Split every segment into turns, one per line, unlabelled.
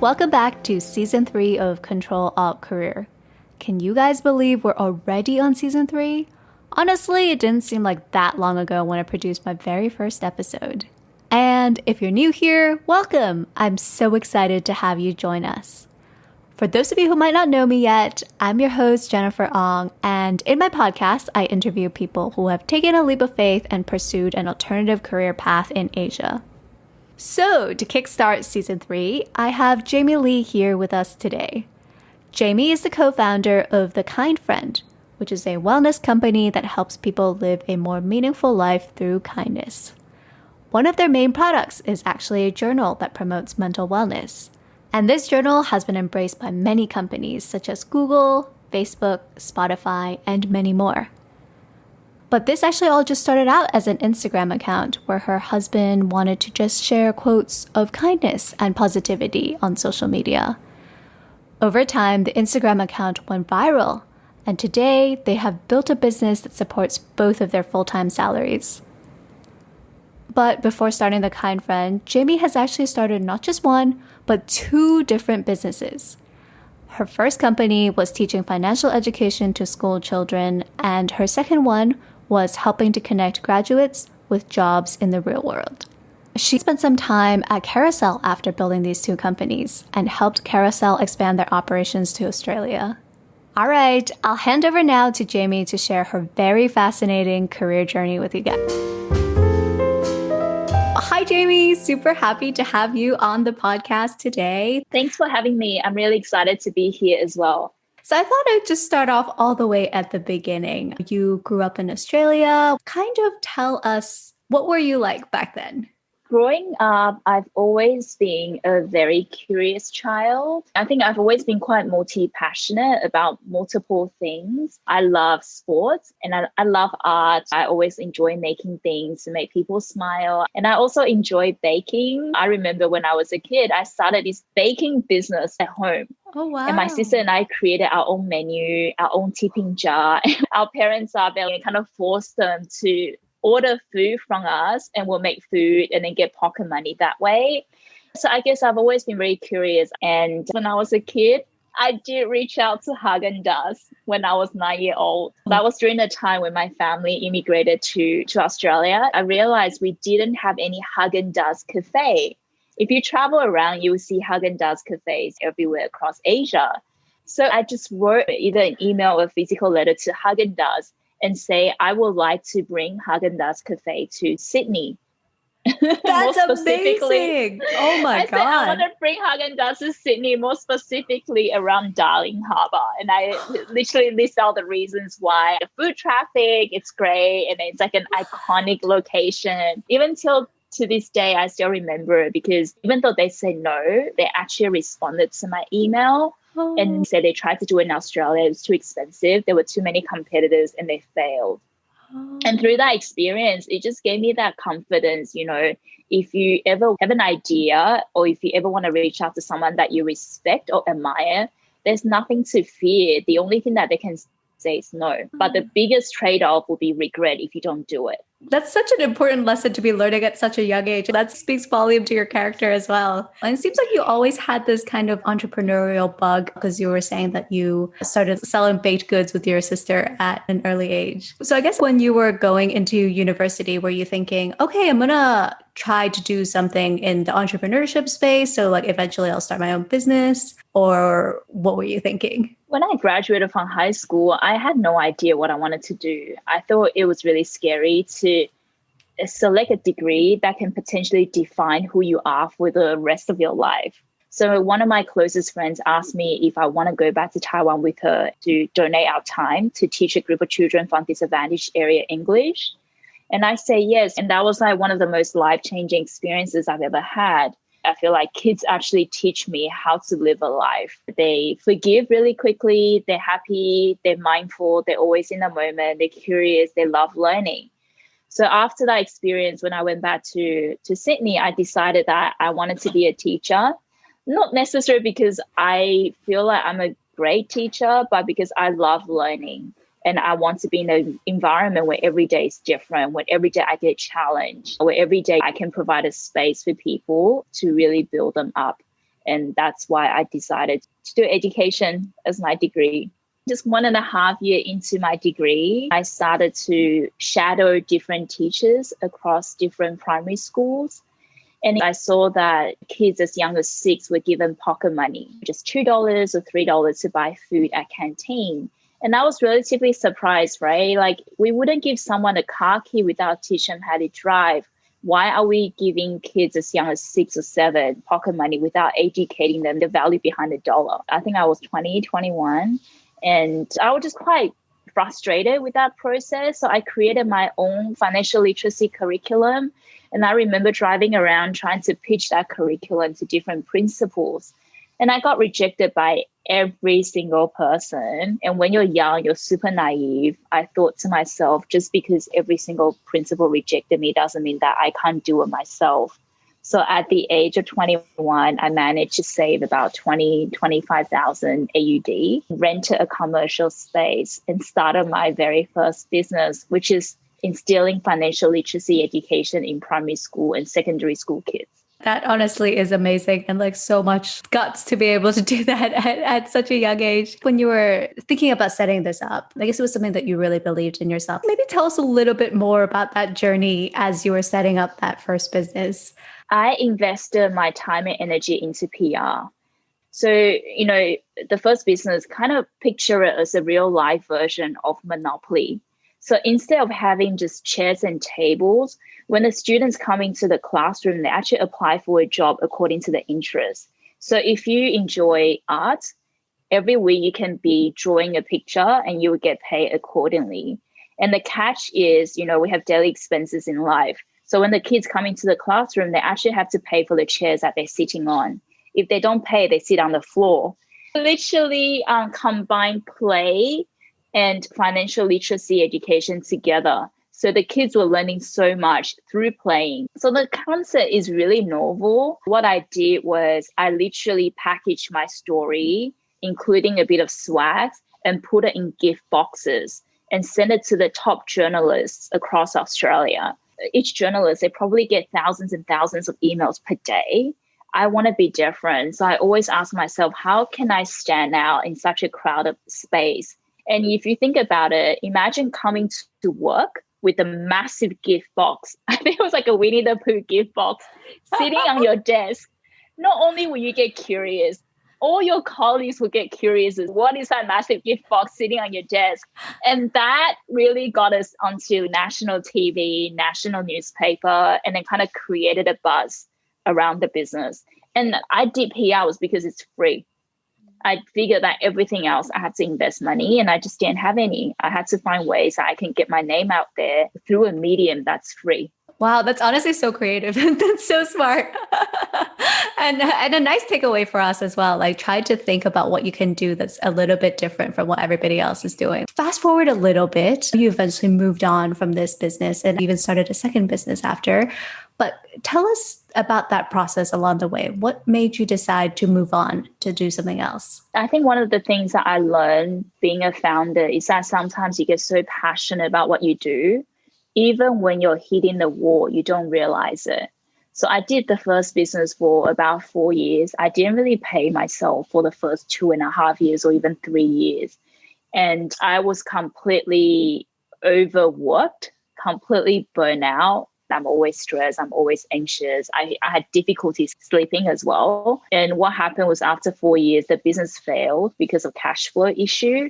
welcome back to Season 3 of Ctrl-Alt-Career. Can you guys believe we're already on Season 3? Honestly, it didn't seem like that long ago when I produced my very first episode. And if you're new here, welcome! I'm so excited to have you join us. For those of you who might not know me yet, I'm your host, Jennifer Ong, and in my podcast, I interview people who have taken a leap of faith and pursued an alternative career path in Asia. So, to kickstart Season 3, I have Jamie Lee here with us today. Jamie is the co-founder of The Kind Friend, which is a wellness company that helps people live a more meaningful life through kindness. One of their main products is actually a journal that promotes mental wellness. And this journal has been embraced by many companies such as Google, Facebook, Spotify, and many more. But this actually all just started out as an Instagram account where her husband wanted to just share quotes of kindness and positivity on social media. Over time, the Instagram account went viral, and today they have built a business that supports both of their full-time salaries. But before starting The Kind Friend, Jamie has actually started not just one, but 2 different businesses. Her first company was teaching financial education to school children, and her second one was helping to connect graduates with jobs in the real world. She spent some time at Carousell after building these 2 companies and helped Carousell expand their operations to Australia. All right, I'll hand over now to Jamie to share her very fascinating career journey with you guys. Hi, Jamie. Super happy to have you on the podcast today.
Thanks for having me. I'm really excited to be here as well.
So I thought I'd just start off all the way at the beginning. You grew up in Australia. Kind of tell us, what were you like back then?
Growing up, I've always been a very curious child. I think I've always been quite multi-passionate about multiple things. I love sports and I love art. I always enjoy making things to make people smile. And I also enjoy baking. I remember when I was a kid, I started this baking business at home.
Oh, wow.
And my sister and I created our own menu, our own tipping jar. Our parents are there, kind of forced them to order food from us and we'll make food and then get pocket money that way. So I guess I've always been very curious. And when I was a kid, I did reach out to Haagen-Dazs when I was 9 years old. That was during the time when my family immigrated to Australia. I realized we didn't have any Haagen-Dazs cafe. If you travel around, you will see Haagen-Dazs cafes everywhere across Asia. So I just wrote either an email or a physical letter to Haagen-Dazs and say, I would like to bring Haagen-Dazs Cafe to Sydney.
That's amazing. Oh my God.
I want to bring Haagen-Dazs to Sydney, more specifically around Darling Harbour. And I literally list out the reasons why. The food traffic, it's great. And it's like an iconic location. Even till to this day, I still remember it because even though they said no, they actually responded to my email. And said they tried to do it in Australia. It was too expensive. There were too many competitors and they failed. And through that experience, it just gave me that confidence, if you ever have an idea or if you ever want to reach out to someone that you respect or admire, there's nothing to fear. The only thing that they can say is no. But the biggest trade-off will be regret if you don't do it.
That's such an important lesson to be learning at such a young age. That speaks volume to your character as well. And it seems like you always had this kind of entrepreneurial bug because you were saying that you started selling baked goods with your sister at an early age. So I guess when you were going into university, were you thinking, okay, I'm going to try to do something in the entrepreneurship space? So like eventually I'll start my own business, or what were you thinking?
When I graduated from high school, I had no idea what I wanted to do. I thought it was really scary to select a degree that can potentially define who you are for the rest of your life. So one of my closest friends asked me if I want to go back to Taiwan with her to donate our time to teach a group of children from disadvantaged area English. And I say yes. And that was like one of the most life-changing experiences I've ever had. I feel like kids actually teach me how to live a life. They forgive really quickly. They're happy. They're mindful. They're always in the moment. They're curious. They love learning. So after that experience, when I went back to Sydney, I decided that I wanted to be a teacher. Not necessarily because I feel like I'm a great teacher, but because I love learning. And I want to be in an environment where every day is different, where every day I get challenged, where every day I can provide a space for people to really build them up And that's why I decided to do education as my degree. Just 1.5 years into my degree, I started to shadow different teachers across different primary schools. And I saw that kids as young as 6 were given pocket money, just $2 or $3 to buy food at canteen. And I was relatively surprised, right? Like, we wouldn't give someone a car key without teaching them how to drive. Why are we giving kids as young as 6 or 7 pocket money without educating them the value behind a dollar? I think I was 20, 21, and I was just quite frustrated with that process. So I created my own financial literacy curriculum. And I remember driving around trying to pitch that curriculum to different principals. And I got rejected by every single person. And when you're young, you're super naive. I thought to myself, just because every single principal rejected me doesn't mean that I can't do it myself. So at the age of 21, I managed to save about 25,000 AUD, rented a commercial space, and started my very first business, which is instilling financial literacy education in primary school and secondary school kids.
That honestly is amazing, and like so much guts to be able to do that at such a young age. When you were thinking about setting this up, I guess it was something that you really believed in yourself. Maybe tell us a little bit more about that journey as you were setting up that first business.
I invested my time and energy into PR. So, the first business, kind of picture it as a real life version of Monopoly. So instead of having just chairs and tables, when the students come into the classroom, they actually apply for a job according to their interest. So if you enjoy art, every week you can be drawing a picture and you will get paid accordingly. And the catch is, we have daily expenses in life. So when the kids come into the classroom, they actually have to pay for the chairs that they're sitting on. If they don't pay, they sit on the floor. Literally combine play and financial literacy education together. So the kids were learning so much through playing. So the concept is really novel. What I did was I literally packaged my story, including a bit of swag, and put it in gift boxes and sent it to the top journalists across Australia. Each journalist, they probably get thousands and thousands of emails per day. I want to be different. So I always ask myself, how can I stand out in such a crowded space? And if you think about it, imagine coming to work with a massive gift box. I think it was like a Winnie the Pooh gift box sitting on your desk. Not only will you get curious, all your colleagues will get curious. What is that massive gift box sitting on your desk? And that really got us onto national TV, national newspaper, and then kind of created a buzz around the business. And I did PR was because it's free. I figured that everything else I had to invest money, and I just didn't have any. I had to find ways that I can get my name out there through a medium that's free.
Wow, that's honestly so creative. That's so smart. and a nice takeaway for us as well. Like, try to think about what you can do that's a little bit different from what everybody else is doing. Fast forward a little bit, you eventually moved on from this business and even started a second business after. But tell us about that process along the way. What made you decide to move on to do something else?
I think one of the things that I learned being a founder is that sometimes you get so passionate about what you do, even when you're hitting the wall, you don't realize it. So I did the first business for about 4 years. I didn't really pay myself for the first 2.5 years or even 3 years. And I was completely overworked, completely burnt out. I'm always stressed. I'm always anxious. I had difficulties sleeping as well. And what happened was after 4 years, the business failed because of cash flow issue.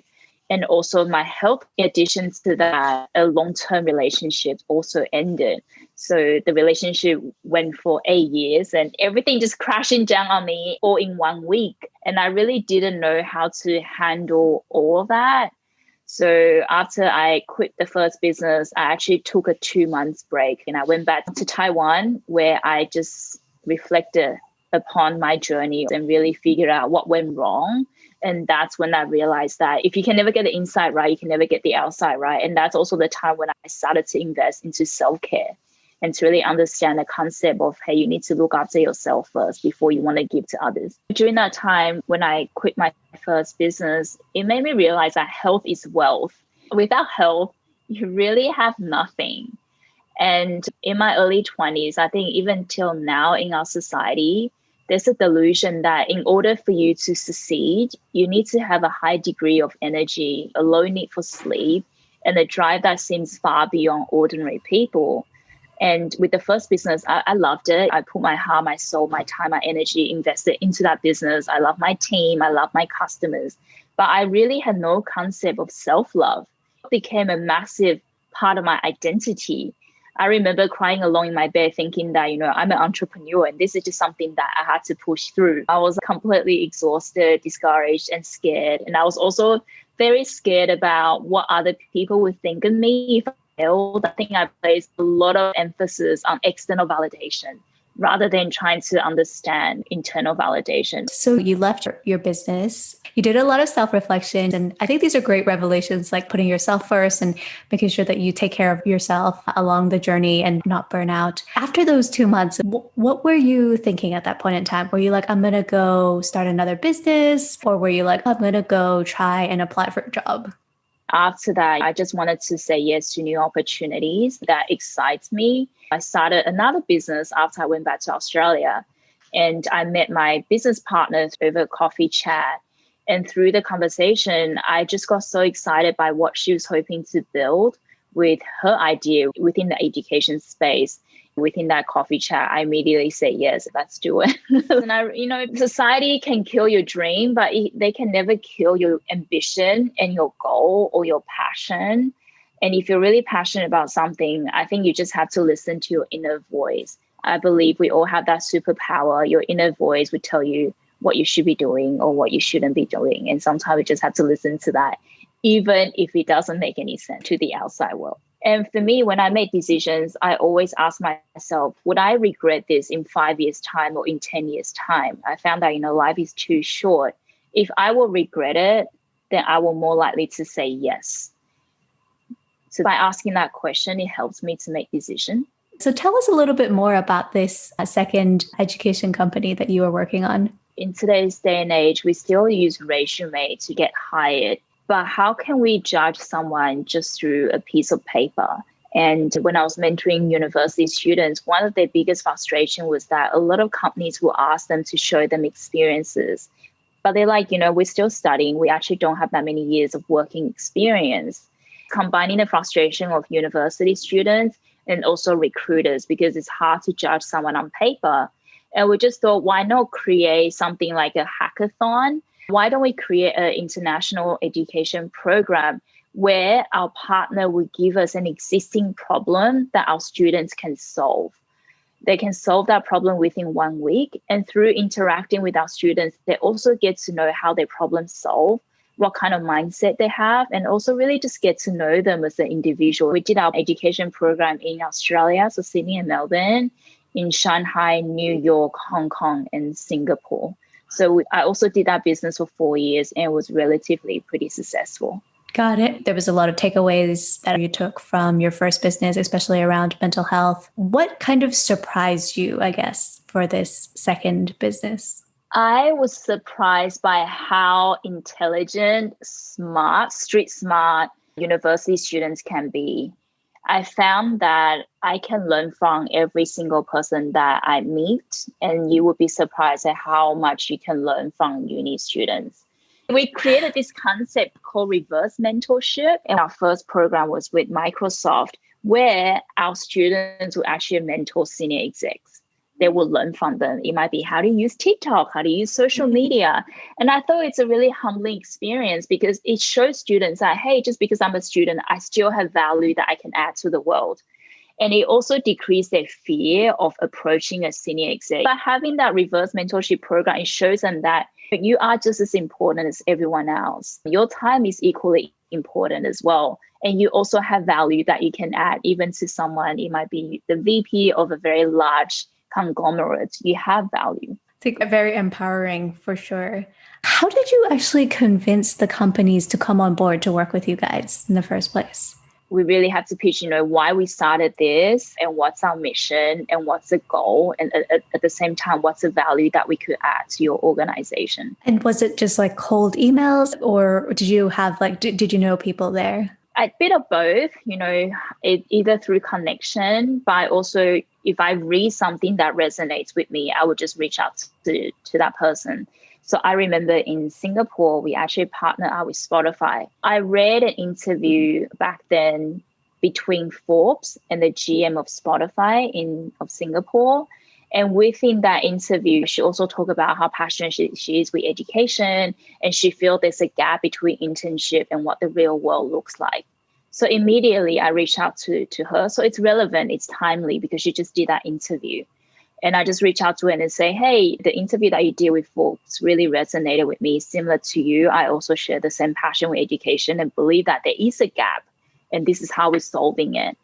And also my health, in addition to that, a long-term relationship also ended. So the relationship went for 8 years and everything just crashing down on me all in 1 week. And I really didn't know how to handle all of that. So after I quit the first business, I actually took a 2 months break and I went back to Taiwan, where I just reflected upon my journey and really figured out what went wrong. And that's when I realized that if you can never get the inside right, you can never get the outside right. And that's also the time when I started to invest into self-care and to really understand the concept of, hey, you need to look after yourself first before you want to give to others. During that time, when I quit my first business, it made me realize that health is wealth. Without health, you really have nothing. And in my early 20s, I think even till now in our society, There's a delusion that in order for you to succeed, you need to have a high degree of energy, a low need for sleep, and a drive that seems far beyond ordinary people. And with the first business, I loved it. I put my heart, my soul, my time, my energy invested into that business. I love my team. I love my customers. But I really had no concept of self-love. It became a massive part of my identity. I remember crying alone in my bed thinking that, I'm an entrepreneur and this is just something that I had to push through. I was completely exhausted, discouraged, and scared. And I was also very scared about what other people would think of me if I failed. I think I placed a lot of emphasis on external validation rather than trying to understand internal validation.
So you left your business. You did a lot of self-reflection. And I think these are great revelations, like putting yourself first and making sure that you take care of yourself along the journey and not burn out. After those 2 months, what were you thinking at that point in time? Were you like, I'm going to go start another business? Or were you like, I'm going to go try and apply for a job?
After that, I just wanted to say yes to new opportunities that excites me. I started another business after I went back to Australia, and I met my business partners over a coffee chat. And through the conversation, I just got so excited by what she was hoping to build with her idea within the education space. Within that coffee chat, I immediately said, yes, let's do it. And society can kill your dream, but they can never kill your ambition and your goal or your passion. And if you're really passionate about something, I think you just have to listen to your inner voice. I believe we all have that superpower. Your inner voice would tell you what you should be doing or what you shouldn't be doing. And sometimes we just have to listen to that, even if it doesn't make any sense to the outside world. And for me, when I make decisions, I always ask myself, would I regret this in 5 years' time or in 10 years' time? I found that, life is too short. If I will regret it, then I will more likely to say yes. So by asking that question, it helps me to make decisions.
So tell us a little bit more about this second education company that you are working on.
In today's day and age, we still use resume to get hired. But how can we judge someone just through a piece of paper? And when I was mentoring university students, one of their biggest frustration was that a lot of companies will ask them to show them experiences. But they're like, we're still studying. We actually don't have that many years of working experience. Combining the frustration of university students and also recruiters, because it's hard to judge someone on paper. And we just thought, why not create something like a hackathon? Why don't we create an international education program where our partner will give us an existing problem that our students can solve? They can solve that problem within 1 week. And through interacting with our students, they also get to know how their problems solve, what kind of mindset they have, and also really just get to know them as an individual. We did our education program in Australia, so Sydney and Melbourne, in Shanghai, New York, Hong Kong, and Singapore. So I also did that business for 4 years and it was relatively pretty successful.
Got it. There was a lot of takeaways that you took from your first business, especially around mental health. What kind of surprised you, I guess, for this second business?
I was surprised by how intelligent, smart, street smart university students can be. I found that I can learn from every single person that I meet, and you would be surprised at how much you can learn from uni students. We created this concept called reverse mentorship, and our first program was with Microsoft, where our students would actually mentor senior execs. They will learn from them. It might be how to use TikTok, how to use social media. And I thought it's a really humbling experience because it shows students that, hey, just because I'm a student, I still have value that I can add to the world. And it also decreased their fear of approaching a senior exec. By having that reverse mentorship program, it shows them that you are just as important as everyone else. Your time is equally important as well. And you also have value that you can add even to someone. It might be the VP of a very large conglomerate. You have value.
I think very empowering for sure. How did you actually convince the companies to come on board to work with you guys in the first place?
We really have to pitch, why we started this and what's our mission and what's the goal. And at the same time, what's the value that we could add to your organization.
And was it just like cold emails or did you have did you know people there?
A bit of both, either through connection, but also if I read something that resonates with me, I would just reach out to that person. So I remember in Singapore, we actually partnered up with Spotify. I read an interview back then between Forbes and the GM of Spotify of Singapore. And within that interview, she also talked about how passionate she is with education, and she feels there's a gap between internship and what the real world looks like. So immediately I reached out to her. So it's relevant, it's timely because she just did that interview. And I just reached out to her and say, hey, the interview that you did with Forbes really resonated with me. Similar to you, I also share the same passion with education and believe that there is a gap, and this is how we're solving it.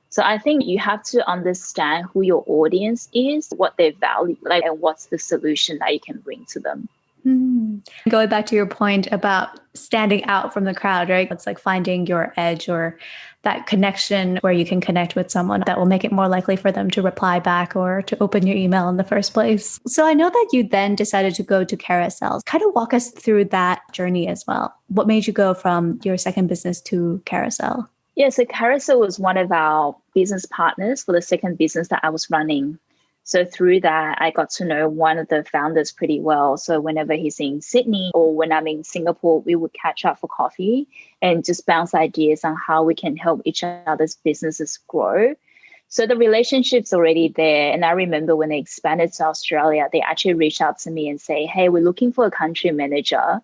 So I think you have to understand who your audience is, what they value, and what's the solution that you can bring to them.
Going back to your point about standing out from the crowd, right? It's like finding your edge or that connection where you can connect with someone that will make it more likely for them to reply back or to open your email in the first place. So I know that you then decided to go to Carousell. Kind of walk us through that journey as well. What made you go from your second business to Carousell?
Yeah, so Carousell was one of our business partners for the second business that I was running. So through that, I got to know one of the founders pretty well. So whenever he's in Sydney or when I'm in Singapore, we would catch up for coffee and just bounce ideas on how we can help each other's businesses grow. So the relationship's already there. And I remember when they expanded to Australia, they actually reached out to me and say, hey, we're looking for a country manager.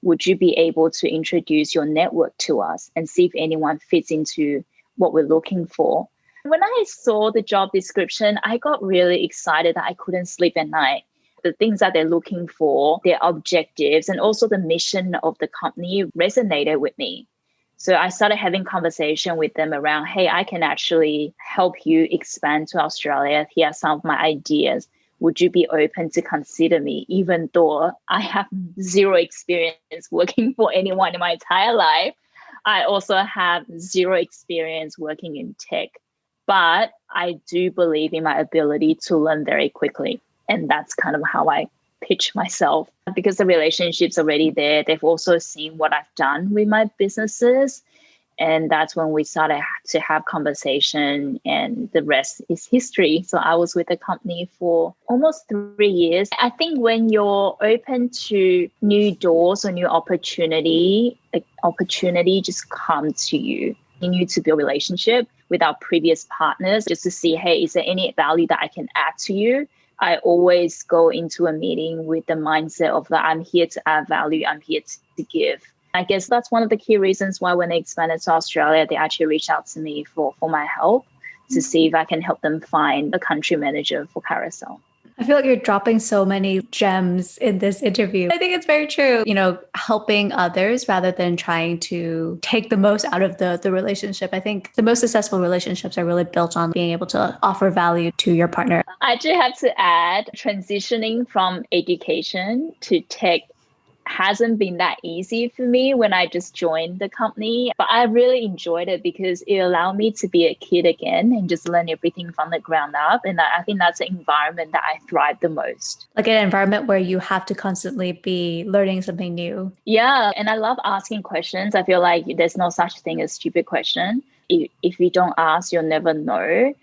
Would you be able to introduce your network to us and see if anyone fits into what we're looking for? When I saw the job description, I got really excited that I couldn't sleep at night. The things that they're looking for, their objectives, and also the mission of the company resonated with me. So I started having conversation with them around, hey, I can actually help you expand to Australia. Here are some of my ideas. Would you be open to consider me, even though I have zero experience working for anyone in my entire life? I also have zero experience working in tech, but I do believe in my ability to learn very quickly. And that's kind of how I pitch myself because the relationship's already there. They've also seen what I've done with my businesses. And that's when we started to have conversation, and the rest is history. So I was with the company for almost 3 years. I think when you're open to new doors or new opportunity, the opportunity just comes to you. You need to build a relationship with our previous partners just to see, hey, is there any value that I can add to you? I always go into a meeting with the mindset of that I'm here to add value, I'm here to give. I guess that's one of the key reasons why when they expanded to Australia, they actually reached out to me for my help to see if I can help them find a country manager for Carousell.
I feel like you're dropping so many gems in this interview. I think it's very true. Helping others rather than trying to take the most out of the relationship. I think the most successful relationships are really built on being able to offer value to your partner.
I do have to add, transitioning from education to tech hasn't been that easy for me when I just joined the company, but I really enjoyed it because it allowed me to be a kid again and just learn everything from the ground up. And I think that's the environment that I thrive the most.
Like an environment where you have to constantly be learning something new.
Yeah. And I love asking questions. I feel like there's no such thing as stupid question. If you don't ask, you'll never know.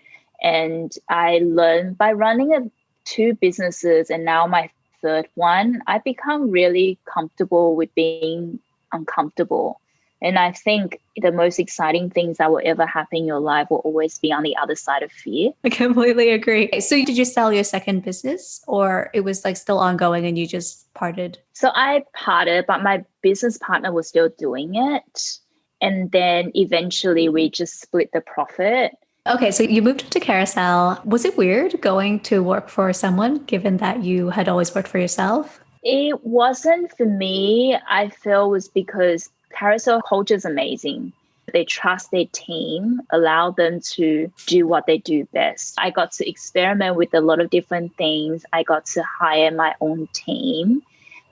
And I learned by running 2 businesses and now my third one, I become really comfortable with being uncomfortable. And I think the most exciting things that will ever happen in your life will always be on the other side of fear.
I completely agree. So did you sell your second business or it was like still ongoing and you just parted?
So I parted, but my business partner was still doing it. And then eventually we just split the profit.
Okay, so you moved to Carousell. Was it weird going to work for someone given that you had always worked for yourself?
It wasn't for me. I feel it was because Carousell culture is amazing. They trust their team, allow them to do what they do best. I got to experiment with a lot of different things. I got to hire my own team.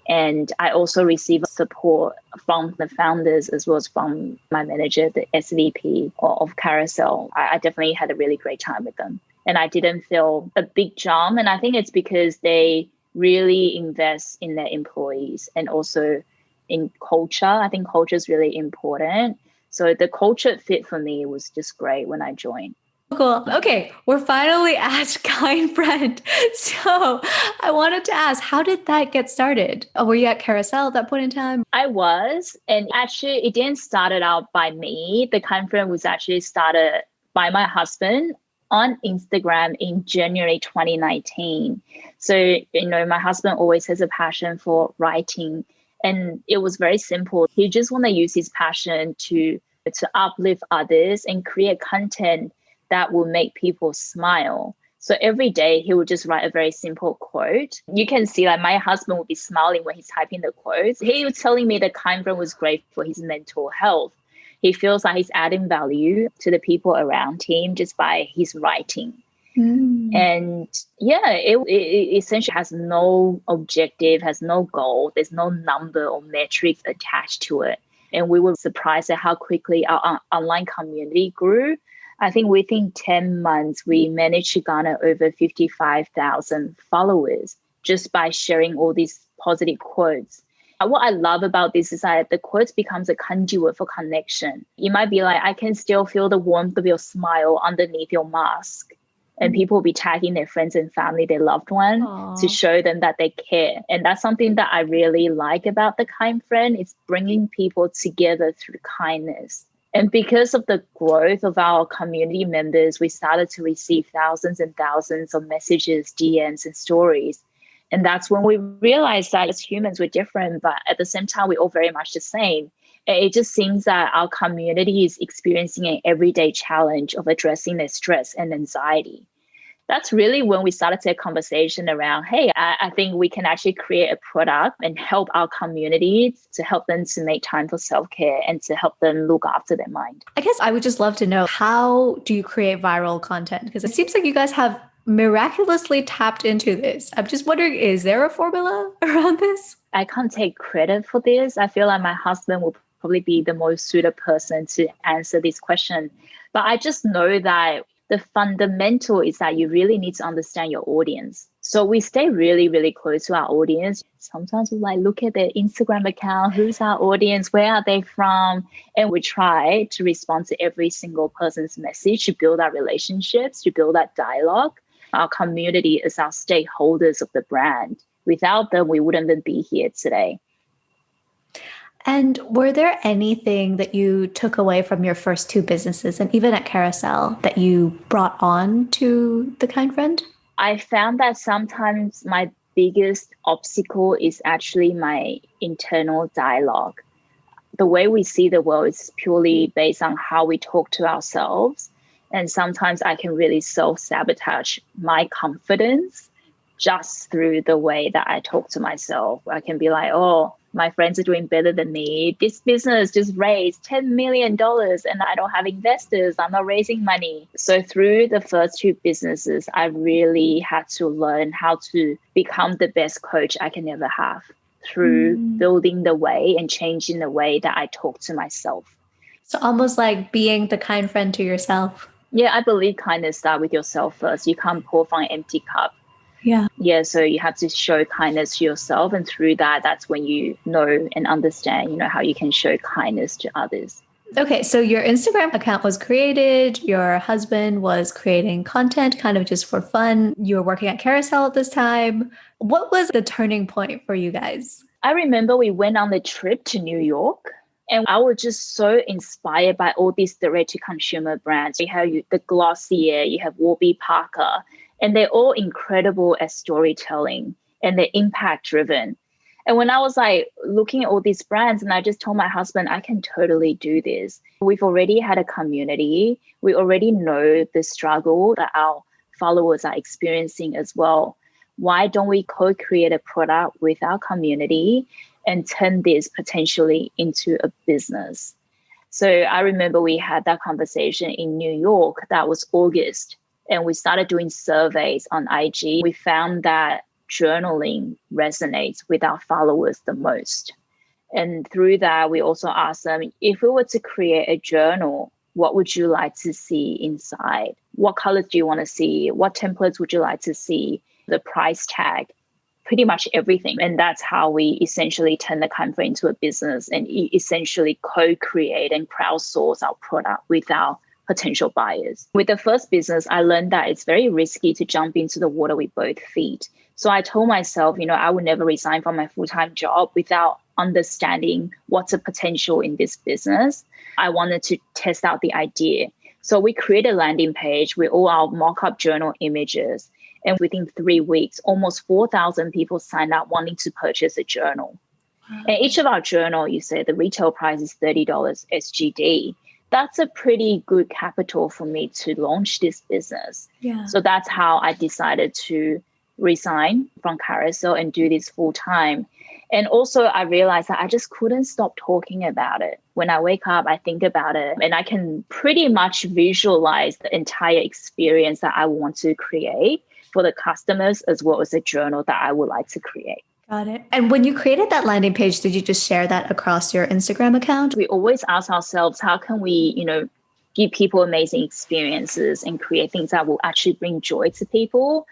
And I also received support from the founders as well as from my manager, the SVP of Carousell. I definitely had a really great time with them. And I didn't feel a big jump. And I think it's because they really invest in their employees and also in culture. I think culture is really important. So the culture fit for me was just great when I joined.
Cool. Okay, we're finally at Kind Friend. So I wanted to ask, how did that get started? Were you at Carousell at that point in time?
I was, and actually it didn't start it out by me. The conference was actually started by my husband on Instagram in January 2019. So, my husband always has a passion for writing, and it was very simple. He just want to use his passion to uplift others and create content that will make people smile. So every day he would just write a very simple quote. You can see like my husband would be smiling when he's typing the quotes. He was telling me that Kind Friend was great for his mental health. He feels like he's adding value to the people around him just by his writing. And yeah, it essentially has no objective, has no goal. There's no number or metrics attached to it. And we were surprised at how quickly our online community grew. I think within 10 months, we managed to garner over 55,000 followers just by sharing all these positive quotes. What I love about this is that the quotes becomes a conduit for connection. You might be like, I can still feel the warmth of your smile underneath your mask. And people will be tagging their friends and family, their loved one, to show them that they care. And that's something that I really like about the Kind Friend. It's bringing people together through kindness. And because of the growth of our community members, we started to receive thousands and thousands of messages, DMs, and stories. And that's when we realized that as humans, we're different, but at the same time, we're all very much the same. It just seems that our community is experiencing an everyday challenge of addressing their stress and anxiety. That's really when we started to have a conversation around, hey, I think we can actually create a product and help our community to help them to make time for self-care and to help them look after their mind.
I guess I would just love to know, how do you create viral content? Because it seems like you guys have miraculously tapped into this. I'm just wondering, is there a formula around this?
I can't take credit for this. I feel like my husband will probably be the most suited person to answer this question. But I just know that the fundamental is that you really need to understand your audience. So we stay really, really close to our audience. Sometimes we look at their Instagram account, who's our audience, where are they from? And we try to respond to every single person's message to build our relationships, to build that dialogue. Our community is our stakeholders of the brand. Without them, we wouldn't even be here today.
And were there anything that you took away from your first two businesses and even at Carousell that you brought on to the Kind Friend?
I found that sometimes my biggest obstacle is actually my internal dialogue. The way we see the world is purely based on how we talk to ourselves. And sometimes I can really self-sabotage my confidence just through the way that I talk to myself. I can be like, oh, my friends are doing better than me. This business just raised $10 million and I don't have investors. I'm not raising money. So through the first two businesses, I really had to learn how to become the best coach I can ever have through building the way and changing the way that I talk to myself.
So almost like being the kind friend to yourself.
Yeah, I believe kindness starts with yourself first. You can't pour from an empty cup. Yeah, so you have to show kindness to yourself. And through that, that's when you know and understand, how you can show kindness to others.
Okay, so your Instagram account was created. Your husband was creating content kind of just for fun. You were working at Carousell at this time. What was the turning point for you guys?
I remember we went on the trip to New York. And I was just so inspired by all these direct-to-consumer brands. You have the Glossier, you have Warby Parker, and they're all incredible at storytelling and they're impact-driven. And when I was looking at all these brands, and I just told my husband, I can totally do this. We've already had a community. We already know the struggle that our followers are experiencing as well. Why don't we co-create a product with our community and turn this potentially into a business? So I remember we had that conversation in New York. That was August. And we started doing surveys on IG. We found that journaling resonates with our followers the most. And through that, we also asked them, if we were to create a journal, what would you like to see inside? What colors do you want to see? What templates would you like to see? The price tag. pretty much everything. And that's how we essentially turn the Canva into a business and essentially co-create and crowdsource our product with our potential buyers. With the first business, I learned that it's very risky to jump into the water with both feet. So I told myself, I would never resign from my full-time job without understanding what's the potential in this business. I wanted to test out the idea. So we created a landing page with all our mock-up journal images. And within 3 weeks, almost 4,000 people signed up wanting to purchase a journal. Wow. And each of our journal, you say the retail price is $30 SGD. That's a pretty good capital for me to launch this business.
Yeah.
So that's how I decided to resign from Carousell and do this full time. And also I realized that I just couldn't stop talking about it. When I wake up, I think about it and I can pretty much visualize the entire experience that I want to create for the customers, as well as a journal that I would like to create.
Got it. And when you created that landing page, did you just share that across your Instagram account?
We always ask ourselves, how can we, give people amazing experiences and create things that will actually bring joy to people?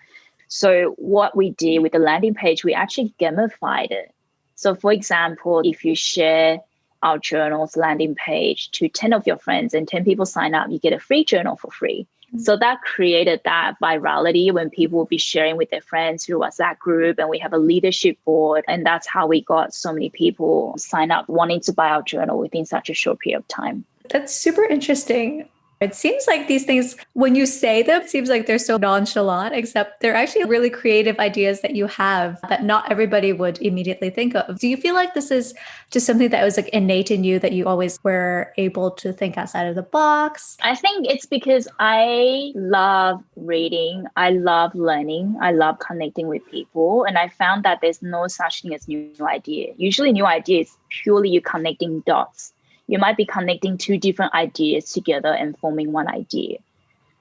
So what we did with the landing page, we actually gamified it. So for example, if you share our journals landing page to 10 of your friends and 10 people sign up, you get a free journal for free. So that created that virality when people will be sharing with their friends through WhatsApp group, and we have a leadership board. And that's how we got so many people sign up wanting to buy our journal within such a short period of time.
That's super interesting. It seems like these things, when you say them, it seems like they're so nonchalant, except they're actually really creative ideas that you have that not everybody would immediately think of. Do you feel like this is just something that was like innate in you, that you always were able to think outside of the box?
I think it's because I love reading. I love learning. I love connecting with people. And I found that there's no such thing as new idea. Usually new idea is purely you connecting dots. You might be connecting two different ideas together and forming one idea.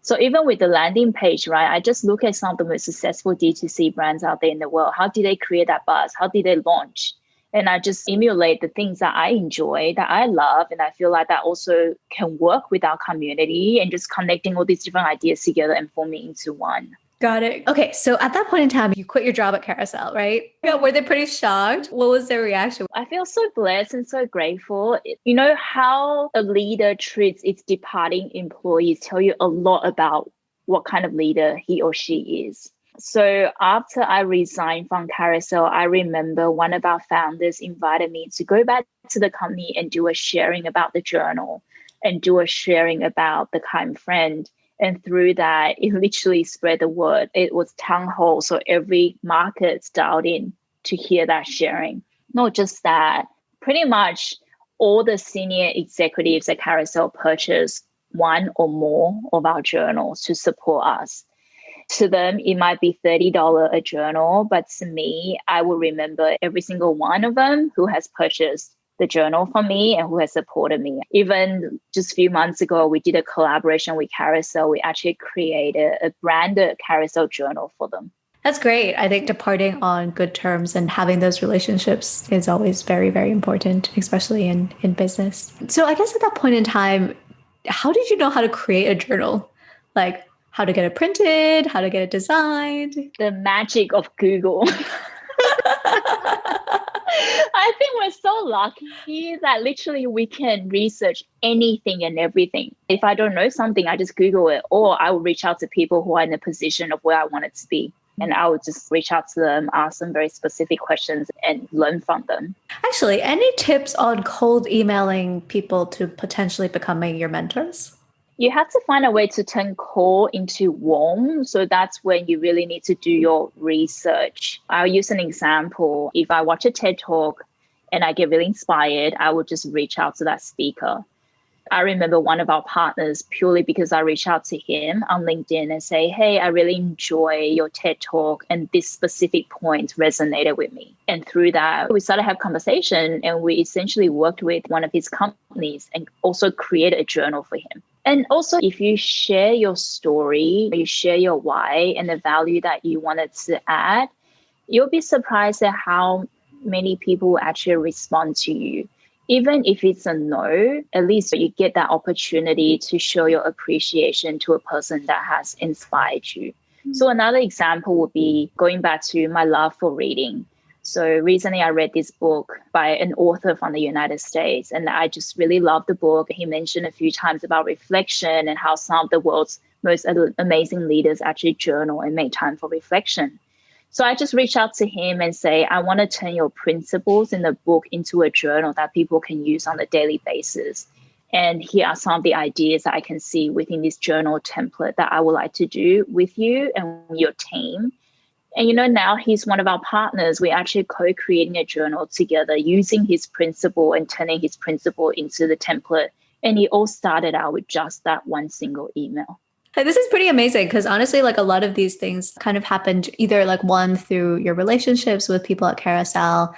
So even with the landing page, right, I just look at some of the most successful D2C brands out there in the world. How did they create that buzz? How did they launch? And I just emulate the things that I enjoy, that I love. And I feel like that also can work with our community and just connecting all these different ideas together and forming into one.
Got it. Okay. So at that point in time, you quit your job at Carousell, right? Yeah. Were they pretty shocked? What was their reaction?
I feel so blessed and so grateful. You know how a leader treats its departing employees tell you a lot about what kind of leader he or she is. So after I resigned from Carousell, I remember one of our founders invited me to go back to the company and do a sharing about the journal and do a sharing about the kind friend. And through that, it literally spread the word. It was town hall. So every market dialed in to hear that sharing. Not just that, pretty much all the senior executives at Carousell purchased one or more of our journals to support us. To them, it might be $30 a journal, but to me, I will remember every single one of them who has purchased the journal from me and who has supported me. Even just a few months ago, we did a collaboration with Carousell. We actually created a branded Carousell journal for them.
That's great. I think departing on good terms and having those relationships is always very, very important, especially in business. So I guess at that point in time, how did you know how to create a journal? Like how to get it printed, how to get it designed?
The magic of Google. I think we're so lucky that literally we can research anything and everything. If I don't know something, I just Google it, or I will reach out to people who are in the position of where I want it to be. And I would just reach out to them, ask them very specific questions and learn from them.
Actually, any tips on cold emailing people to potentially becoming your mentors?
You have to find a way to turn cold into warm. So that's when you really need to do your research. I'll use an example. If I watch a TED Talk and I get really inspired, I would just reach out to that speaker. I remember one of our partners, purely because I reached out to him on LinkedIn and say, hey, I really enjoy your TED Talk and this specific point resonated with me. And through that, we started to have conversation and we essentially worked with one of his companies and also created a journal for him. And also, if you share your story, you share your why and the value that you wanted to add, you'll be surprised at how many people actually respond to you. Even if it's a no, at least you get that opportunity to show your appreciation to a person that has inspired you. So another example would be going back to my love for reading. So recently I read this book by an author from the United States, and I just really loved the book. He mentioned a few times about reflection and how some of the world's most amazing leaders actually journal and make time for reflection. So I just reached out to him and say, I want to turn your principles in the book into a journal that people can use on a daily basis. And here are some of the ideas that I can see within this journal template that I would like to do with you and your team. And, now he's one of our partners. We're actually co-creating a journal together using his principle and turning his principle into the template. And it all started out with just that one single email.
This is pretty amazing because honestly, like a lot of these things kind of happened either like one through your relationships with people at Carousell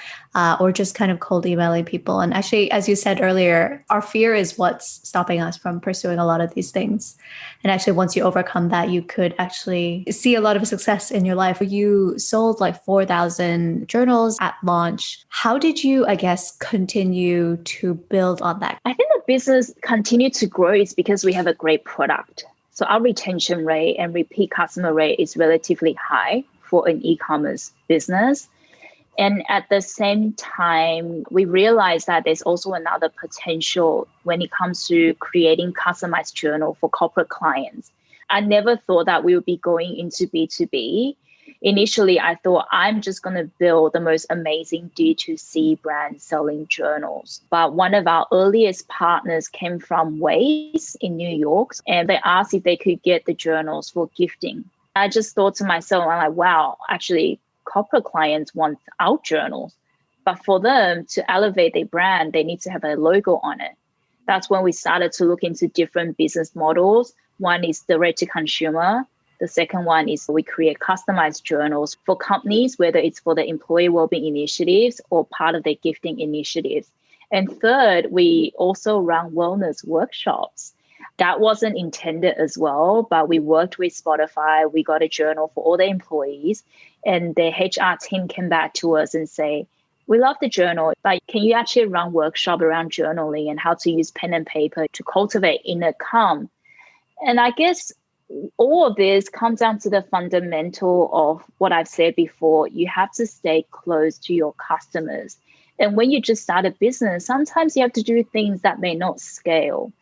or just kind of cold emailing people. And actually, as you said earlier, our fear is what's stopping us from pursuing a lot of these things. And actually, once you overcome that, you could actually see a lot of success in your life. You sold like 4,000 journals at launch. How did you, I guess, continue to build on that?
I think the business continued to grow is because we have a great product. So our retention rate and repeat customer rate is relatively high for an e-commerce business. And at the same time, we realized that there's also another potential when it comes to creating customized journal for corporate clients. I never thought that we would be going into B2B. Initially, I thought I'm just going to build the most amazing D2C brand selling journals. But one of our earliest partners came from Waze in New York, and they asked if they could get the journals for gifting. I just thought to myself, I'm like, wow, actually, corporate clients want our journals. But for them to elevate their brand, they need to have a logo on it. That's when we started to look into different business models. One is direct to consumer. The second one is we create customized journals for companies, whether it's for the employee wellbeing initiatives or part of their gifting initiatives. And third, we also run wellness workshops. That wasn't intended as well, but we worked with Spotify. We got a journal for all the employees, and their HR team came back to us and say, we love the journal, but can you actually run workshop around journaling and how to use pen and paper to cultivate inner calm? And I guess all of this comes down to the fundamental of what I've said before. You have to stay close to your customers. And when you just start a business, sometimes you have to do things that may not scale.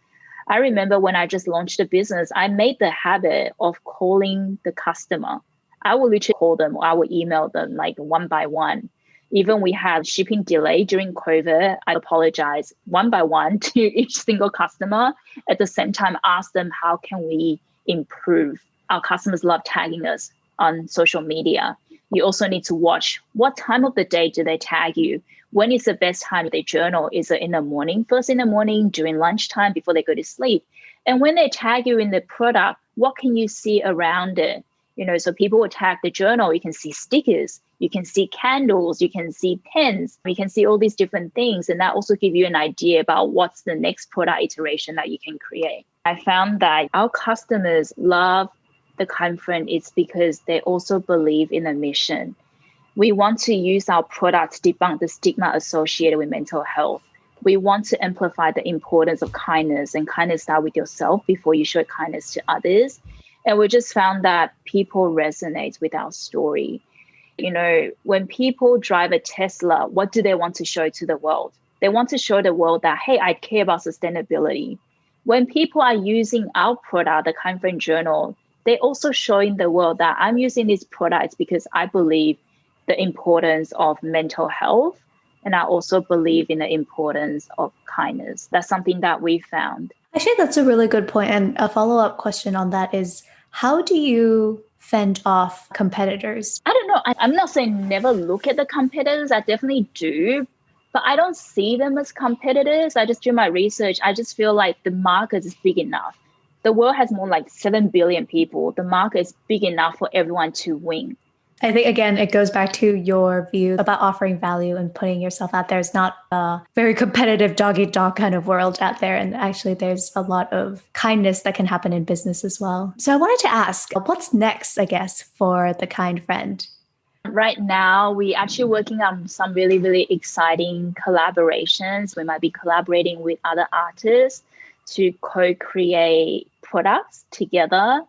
I remember when I just launched a business, I made the habit of calling the customer. I will literally call them or I will email them like one by one. Even we had shipping delay during COVID, I apologize one by one to each single customer. At the same time, ask them how can we improve. Our customers love tagging us on social media. You also need to watch what time of the day do they tag you? When is the best time they journal? Is it in the morning, first in the morning, during lunchtime, before they go to sleep? And when they tag you in the product, what can you see around it? So people will tag the journal. You can see stickers, you can see candles, you can see pens, you can see all these different things. And that also gives you an idea about what's the next product iteration that you can create. I found that our customers love the conference. It's because they also believe in the mission. We want to use our product to debunk the stigma associated with mental health. We want to amplify the importance of kindness, and kindness starts with yourself before you show kindness to others. And we just found that people resonate with our story. When people drive a Tesla, what do they want to show to the world? They want to show the world that, hey, I care about sustainability. When people are using our product, the conference journal, they're also showing the world that I'm using these products because I believe the importance of mental health. And I also believe in the importance of kindness. That's something that we found.
Actually, that's a really good point. And a follow-up question on that is, how do you fend off competitors?
I don't know. I'm not saying never look at the competitors. I definitely do. But I don't see them as competitors. I just do my research. I just feel like the market is big enough. The world has more like 7 billion people. The market is big enough for everyone to win.
I think, again, it goes back to your view about offering value and putting yourself out there. It's not a very competitive dog-eat-dog kind of world out there. And actually, there's a lot of kindness that can happen in business as well. So I wanted to ask, what's next, I guess, for The Kind Friend?
Right now, we're actually working on some really, really exciting collaborations. We might be collaborating with other artists to co-create products together.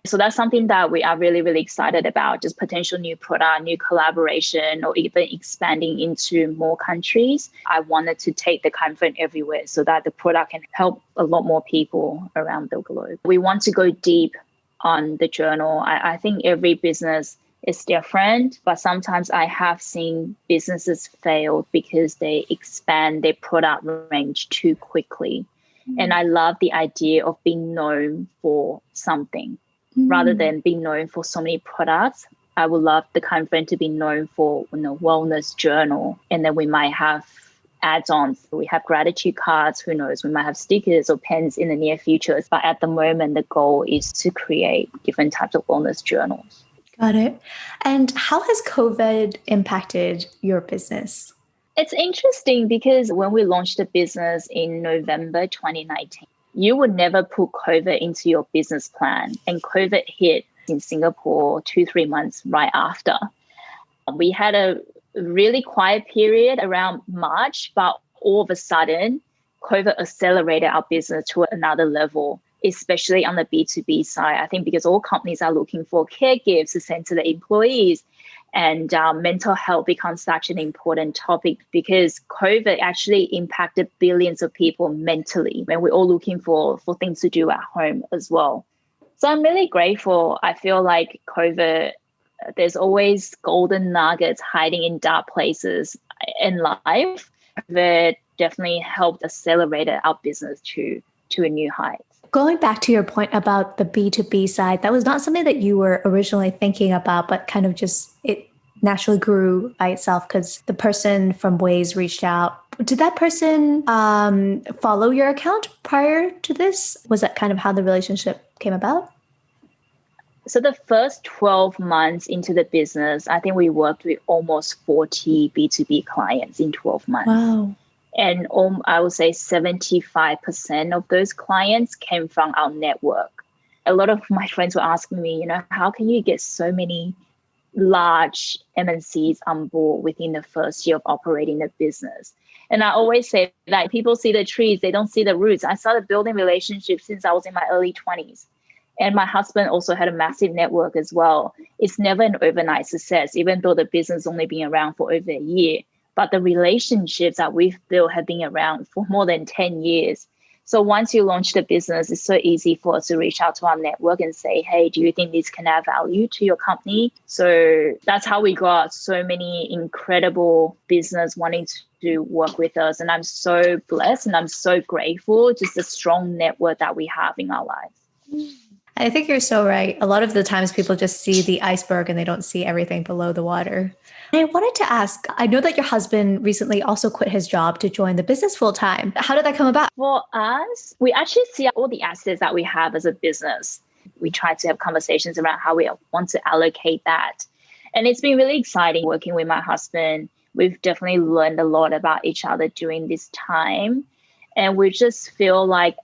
So that's something that we are really, really excited about, just potential new product, new collaboration, or even expanding into more countries. I wanted to take the conference everywhere so that the product can help a lot more people around the globe. We want to go deep on the journal. I think every business is different, but sometimes I have seen businesses fail because they expand their product range too quickly. And I love the idea of being known for something. Rather than being known for so many products, I would love the conference to be known for wellness journal. And then we might have add-ons. We have gratitude cards, who knows, we might have stickers or pens in the near future. But at the moment, the goal is to create different types of wellness journals.
Got it. And how has COVID impacted your business?
It's interesting because when we launched the business in November 2019, you would never put COVID into your business plan. And COVID hit in Singapore 2-3 months right after. We had a really quiet period around March, but all of a sudden, COVID accelerated our business to another level, especially on the B2B side. I think because all companies are looking for caregivers to send to the employees. And mental health becomes such an important topic because COVID actually impacted billions of people mentally, and we're all looking for things to do at home as well. So I'm really grateful. I feel like COVID, there's always golden nuggets hiding in dark places in life. COVID definitely helped accelerate our business to a new height.
Going back to your point about the B2B side, that was not something that you were originally thinking about, but kind of just it naturally grew by itself because the person from Waze reached out. Did that person follow your account prior to this? Was that kind of how the relationship came about?
So the first 12 months into the business, I think we worked with almost 40 B2B clients in 12 months.
Wow.
And I would say 75% of those clients came from our network. A lot of my friends were asking me, how can you get so many large MNCs on board within the first year of operating the business? And I always say that people see the trees, they don't see the roots. I started building relationships since I was in my early 20s. And my husband also had a massive network as well. It's never an overnight success, even though the business only been around for over a year. But the relationships that we've built have been around for more than 10 years. So once you launch the business, it's so easy for us to reach out to our network and say, hey, do you think this can add value to your company? So that's how we got so many incredible business wanting to work with us. And I'm so blessed and I'm so grateful, just the strong network that we have in our lives.
I think you're so right. A lot of the times people just see the iceberg and they don't see everything below the water. I wanted to ask, I know that your husband recently also quit his job to join the business full time. How did that come about?
For us, we actually see all the assets that we have as a business. We try to have conversations around how we want to allocate that. And it's been really exciting working with my husband. We've definitely learned a lot about each other during this time. And we just feel like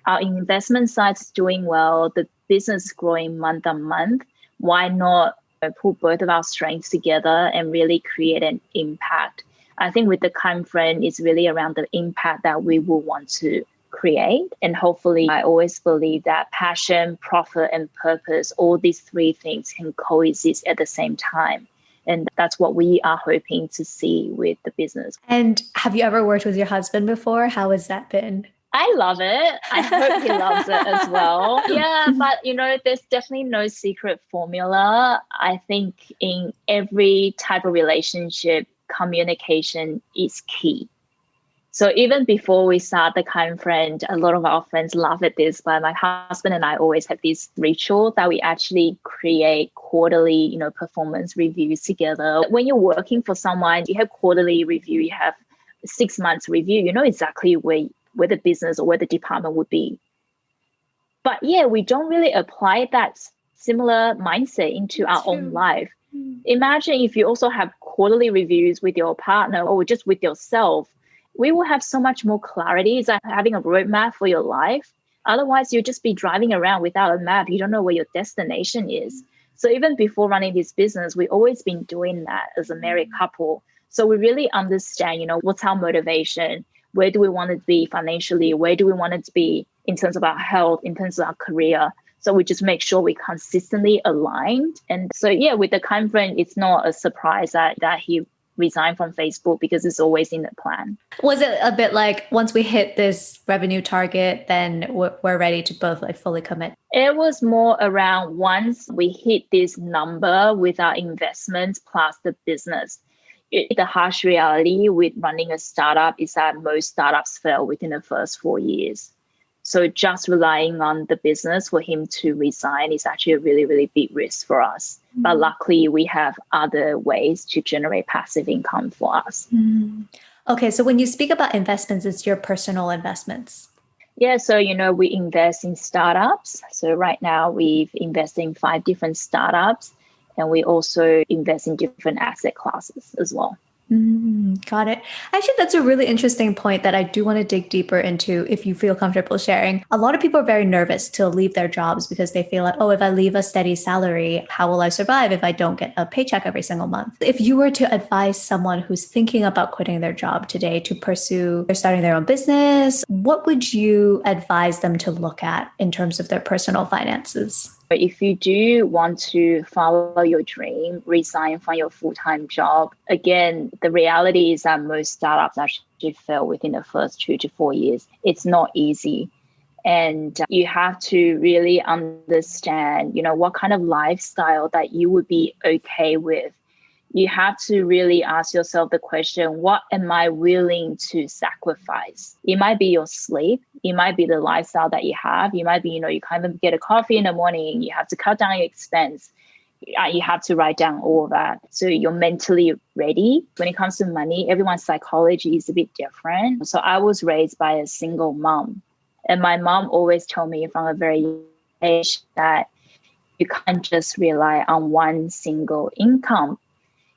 our investment side is doing well. The business is growing month on month. Why not put both of our strengths together and really create an impact? I think with the conference, it's really around the impact that we will want to create. And hopefully, I always believe that passion, profit, and purpose, all these three things can coexist at the same time. And that's what we are hoping to see with the business.
And have you ever worked with your husband before? How has that been?
I love it. I hope he loves it as well. Yeah, but there's definitely no secret formula. I think in every type of relationship, communication is key. So even before we start the conference, a lot of our friends laugh at this, but my husband and I always have this ritual that we actually create quarterly, performance reviews together. When you're working for someone, you have quarterly review, you have 6 months review, you know exactly where the business or where the department would be. But yeah, we don't really apply that similar mindset into our own life. Imagine if you also have quarterly reviews with your partner or just with yourself, we will have so much more clarity. It's like having a roadmap for your life. Otherwise, you'll just be driving around without a map. You don't know where your destination is. So even before running this business, we've always been doing that as a married couple. So we really understand, what's our motivation? Where do we want to be financially? Where do we want it to be in terms of our health, in terms of our career? So we just make sure we consistently aligned. And so, yeah, with the current friend, it's not a surprise that he resigned from Facebook because it's always in the plan.
Was it a bit like once we hit this revenue target, then we're ready to both like fully commit?
It was more around once we hit this number with our investments plus the business. The harsh reality with running a startup is that most startups fail within the first 4 years. So just relying on the business for him to resign is actually a really, really big risk for us. Mm. But luckily, we have other ways to generate passive income for us.
Mm. Okay, so when you speak about investments, it's your personal investments.
Yeah, so, we invest in startups. So right now, we've invested in 5 different startups, and we also invest in different asset classes as well.
Got it. Actually, that's a really interesting point that I do want to dig deeper into if you feel comfortable sharing. A lot of people are very nervous to leave their jobs because they feel like, oh, if I leave a steady salary, how will I survive if I don't get a paycheck every single month? If you were to advise someone who's thinking about quitting their job today to pursue or starting their own business, what would you advise them to look at in terms of their personal finances?
If you do want to follow your dream, resign from your full-time job, again, the reality is that most startups actually fail within the first 2 to 4 years. It's not easy. And you have to really understand, what kind of lifestyle that you would be okay with. You have to really ask yourself the question, what am I willing to sacrifice? It might be your sleep. It might be the lifestyle that you have. You might be, you kind of get a coffee in the morning. You have to cut down your expense. You have to write down all of that. So you're mentally ready. When it comes to money, everyone's psychology is a bit different. So I was raised by a single mom. And my mom always told me from a very young age that you can't just rely on one single income.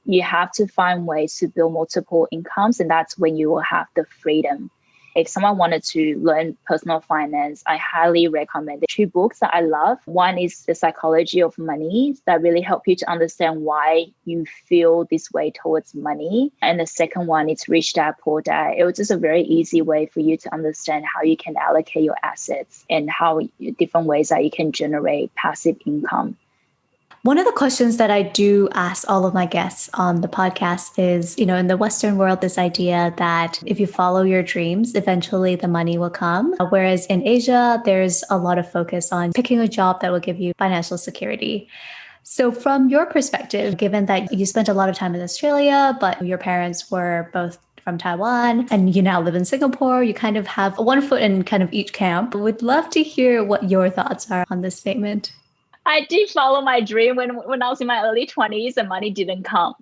You have to find ways to build multiple incomes, and that's when you will have the freedom. If someone wanted to learn personal finance, I highly recommend the 2 books that I love. One is The Psychology of Money, that really help you to understand why you feel this way towards money. And the second one is Rich Dad, Poor Dad. It was just a very easy way for you to understand how you can allocate your assets and how different ways that you can generate passive income.
One of the questions that I do ask all of my guests on the podcast is, in the Western world, this idea that if you follow your dreams, eventually the money will come. Whereas in Asia, there's a lot of focus on picking a job that will give you financial security. So from your perspective, given that you spent a lot of time in Australia, but your parents were both from Taiwan and you now live in Singapore, you kind of have one foot in kind of each camp. Would love to hear what your thoughts are on this statement.
I did follow my dream when I was in my early 20s and money didn't come.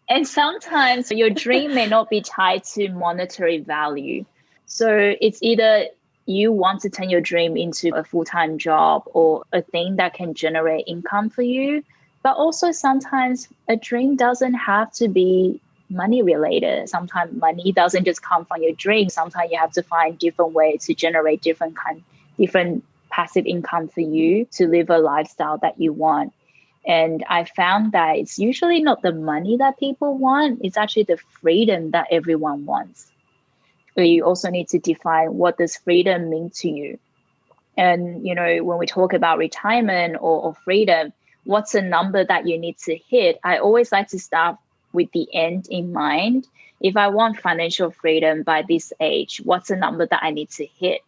And sometimes your dream may not be tied to monetary value. So it's either you want to turn your dream into a full-time job or a thing that can generate income for you. But also sometimes a dream doesn't have to be money related. Sometimes money doesn't just come from your dream. Sometimes you have to find different ways to generate different passive income for you to live a lifestyle that you want. And I found that it's usually not the money that people want, it's actually the freedom that everyone wants. But you also need to define what does freedom mean to you. And, when we talk about retirement or freedom, what's a number that you need to hit? I always like to start with the end in mind. If I want financial freedom by this age, what's a number that I need to hit?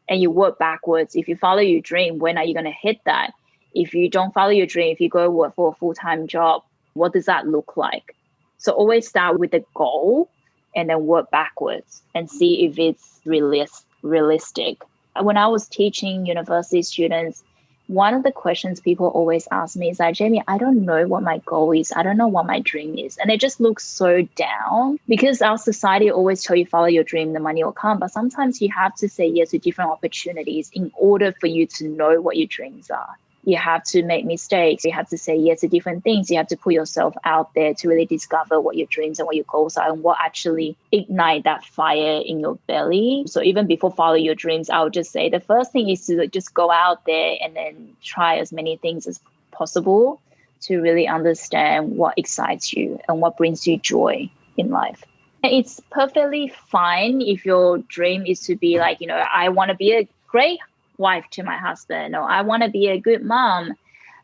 And you work backwards. If you follow your dream, when are you going to hit that? If you don't follow your dream, if you go work for a full-time job, what does that look like? So always start with the goal and then work backwards and see if it's realistic. When I was teaching university students, one of the questions people always ask me is like, Jamie, I don't know what my goal is. I don't know what my dream is. And it just looks so down because our society always tell you follow your dream, the money will come. But sometimes you have to say yes to different opportunities in order for you to know what your dreams are. You have to make mistakes. You have to say yes to different things. You have to put yourself out there to really discover what your dreams and what your goals are and what actually ignite that fire in your belly. So even before follow your dreams, I would just say the first thing is to just go out there and then try as many things as possible to really understand what excites you and what brings you joy in life. It's perfectly fine if your dream is to be like, I want to be a great wife to my husband, or I want to be a good mom.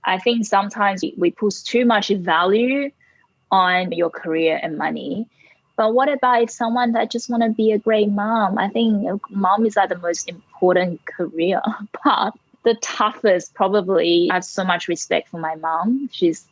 I think sometimes we put too much value on your career and money. But what about if someone that just want to be a great mom? I think mom is like the most important career path. The toughest, probably. I have so much respect for my mom. She's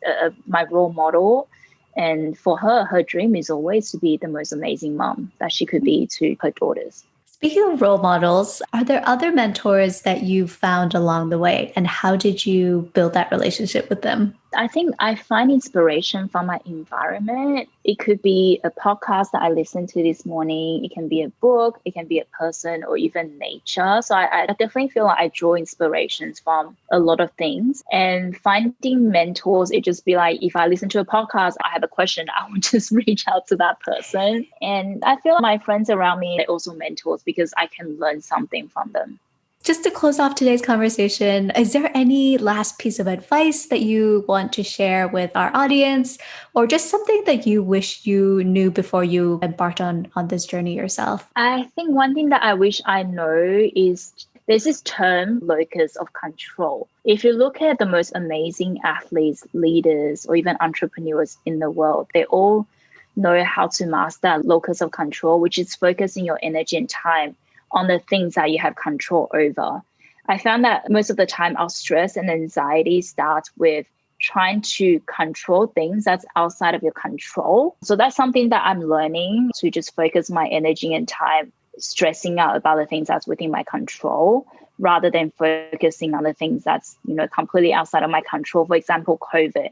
my role model. And for her, her dream is always to be the most amazing mom that she could be to her daughters.
Speaking of role models, are there other mentors that you found along the way? And how did you build that relationship with them?
I think I find inspiration from my environment. It could be a podcast that I listened to this morning. It can be a book. It can be a person or even nature. So I definitely feel like I draw inspirations from a lot of things. And finding mentors, it just be like, if I listen to a podcast, I have a question, I would just reach out to that person. And I feel like my friends around me are also mentors because I can learn something from them.
Just to close off today's conversation, is there any last piece of advice that you want to share with our audience, or just something that you wish you knew before you embarked on this journey yourself?
I think one thing that I wish I know is there's this term, locus of control. If you look at the most amazing athletes, leaders, or even entrepreneurs in the world, they all know how to master that locus of control, which is focusing your energy and time on the things that you have control over. I found that most of the time our stress and anxiety starts with trying to control things that's outside of your control. So that's something that I'm learning, to just focus my energy and time stressing out about the things that's within my control rather than focusing on the things that's, completely outside of my control. For example, COVID.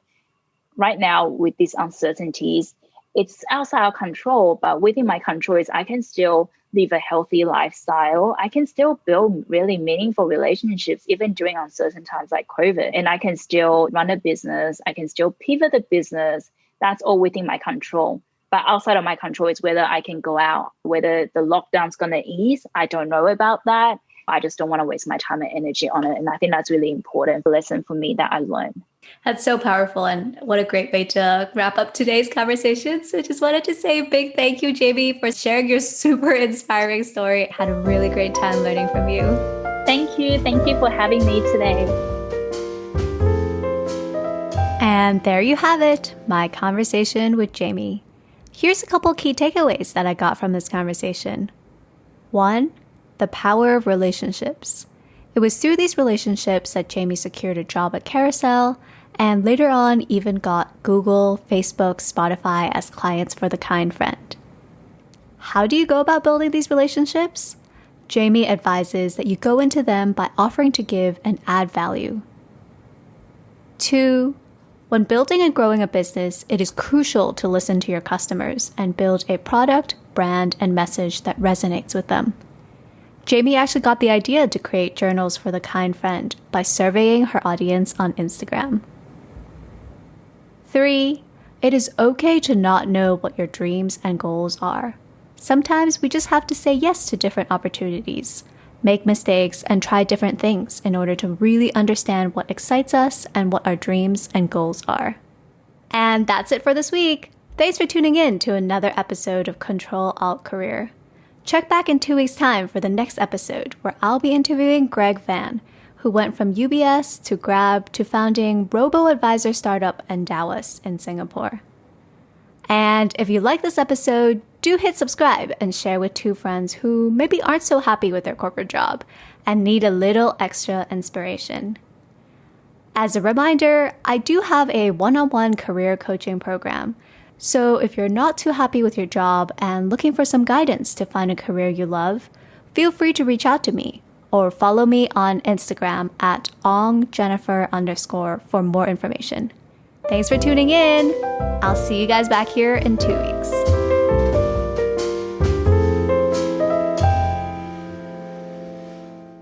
Right now with these uncertainties, it's outside our control, but within my control is I can still live a healthy lifestyle. I can still build really meaningful relationships even during uncertain times like COVID. And I can still run a business. I can still pivot the business. That's all within my control. But outside of my control is whether I can go out, whether the lockdown's going to ease. I don't know about that. I just don't want to waste my time and energy on it. And I think that's really important lesson for me that I learned.
That's so powerful. And what a great way to wrap up today's conversation. So just wanted to say a big thank you, Jamie, for sharing your super inspiring story. I had a really great time learning from you.
Thank you. Thank you for having me today.
And there you have it, my conversation with Jamie. Here's a couple key takeaways that I got from this conversation. 1, the power of relationships. It was through these relationships that Jamie secured a job at Carousell and later on even got Google, Facebook, Spotify as clients for the kind friend. How do you go about building these relationships? Jamie advises that you go into them by offering to give and add value. 2, when building and growing a business, it is crucial to listen to your customers and build a product, brand, and message that resonates with them. Jamie actually got the idea to create journals for the kind friend by surveying her audience on Instagram. 3, it is okay to not know what your dreams and goals are. Sometimes we just have to say yes to different opportunities, make mistakes, and try different things in order to really understand what excites us and what our dreams and goals are. And that's it for this week. Thanks for tuning in to another episode of Ctrl Alt Career. Check back in 2 weeks' time for the next episode where I'll be interviewing Greg Van, who went from UBS to Grab to founding robo-advisor startup Endowus in Singapore. And if you like this episode, do hit subscribe and share with 2 friends who maybe aren't so happy with their corporate job and need a little extra inspiration. As a reminder, I do have a one-on-one career coaching program. So if you're not too happy with your job and looking for some guidance to find a career you love, feel free to reach out to me or follow me on Instagram at ongjennifer_ for more information. Thanks for tuning in. I'll see you guys back here in 2 weeks.